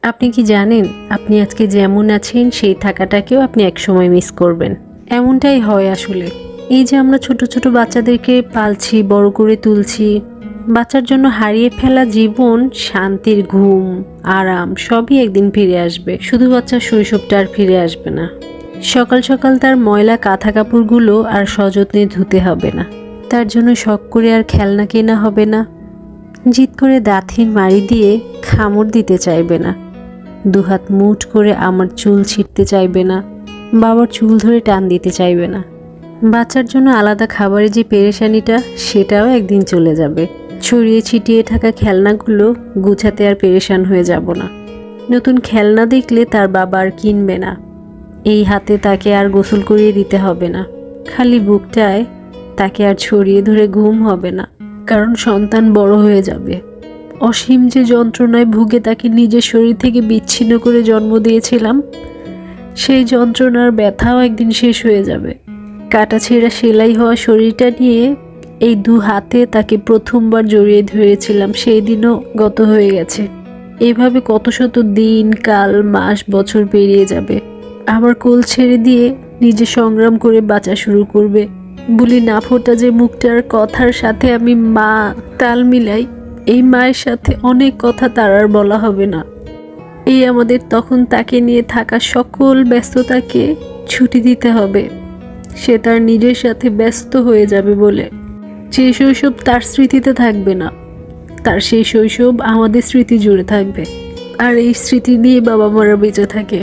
আপনি কি জানেন আপনি আজকে যেমন আছেন সেই থাকাটাকেও আপনি একসময় মিস করবেন। এমনটাই হয় আসলে। এই যে আমরা ছোট ছোট বাচ্চাদেরকে পালছি, বড় করে তুলছি, বাচ্চার জন্য হারিয়ে ফেলা জীবন, শান্তির ঘুম, আরাম সবই একদিন ফিরে আসবে। শুধু বাচ্চার শৈশবটা আর ফিরে আসবে না। সকাল সকাল তার ময়লা কাঁথা কাপড়গুলো আর সযত্নে ধুতে হবে না, তার জন্য শখ করে আর খেলনা কেনা হবে না, জিদ করে দাঁথির মাড়ি দিয়ে খামড় দিতে চাইবে না, দুহাত মুঠ করে আমার চুল ছিঁড়তে চাইবে না, বাবার চুল ধরে টান দিতে চাইবে না। বাচ্চার জন্য আলাদা খাবারের যে পেরেশানিটা, সেটাও একদিন চলে যাবে। ছড়িয়ে ছিটিয়ে থাকা খেলনাগুলো গুছাতে আর পেরেশান হয়ে যাব না। নতুন খেলনা দেখলে তার বাবা আর কিনবে না। এই হাতে তাকে আর গোসল করিয়ে দিতে হবে না। খালি বুকটায় তাকে আর ছড়িয়ে ধরে ঘুম হবে না, কারণ সন্তান বড় হয়ে যাবে। অসীম যে যন্ত্রণায় ভুগে তাকে নিজের শরীর থেকে বিচ্ছিন্ন করে জন্ম দিয়েছিলাম, সেই যন্ত্রণার ব্যথাও একদিন শেষ হয়ে যাবে। কাটা ছেঁড়া সেলাই হওয়া শরীরটা নিয়ে এই দু হাতে তাকে প্রথমবার জড়িয়ে ধরেছিলাম, সেই দিনও গত হয়ে গেছে। এভাবে কত শত দিন, কাল, মাস, বছর পেরিয়ে যাবে। আমার কোল ছেড়ে দিয়ে নিজে সংগ্রাম করে বাঁচা শুরু করবে। বলি না ফোটা যে মুখটার কথার সাথে আমি মা তাল মিলাই, এই মায়ের সাথে অনেক কথা তার আর বলা হবে না। এই আমাদের তখন তাকে নিয়ে থাকা সকল ব্যস্ততাকে ছুটি দিতে হবে। সে তার নিজের সাথে ব্যস্ত হয়ে যাবে বলে। যে শৈশব তার স্মৃতিতে থাকবে না, তার সেই শৈশব আমাদের স্মৃতি জুড়ে থাকবে। আর এই স্মৃতি নিয়ে বাবা মারা বেঁচে থাকে।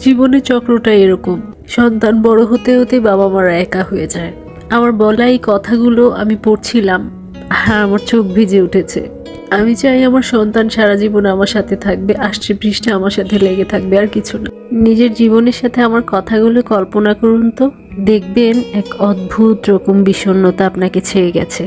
জীবনের চক্রটা এরকম, সন্তান বড় হতে হতে বাবা মারা একা হয়ে যায়। আমার বলা এই কথাগুলো আমি পড়ছিলাম আর আমার চোখ ভিজে উঠেছে। আমি চাই আমার সন্তান সারা জীবন আমার সাথে থাকবে, আষ্টে পৃষ্ঠে আমার সাথে লেগে থাকবে, আর কিছু না। নিজের জীবনের সাথে আমার কথাগুলো কল্পনা করুন তো, দেখবেন এক অদ্ভুত রকম বিষণ্ণতা আপনাকে ছেয়ে গেছে।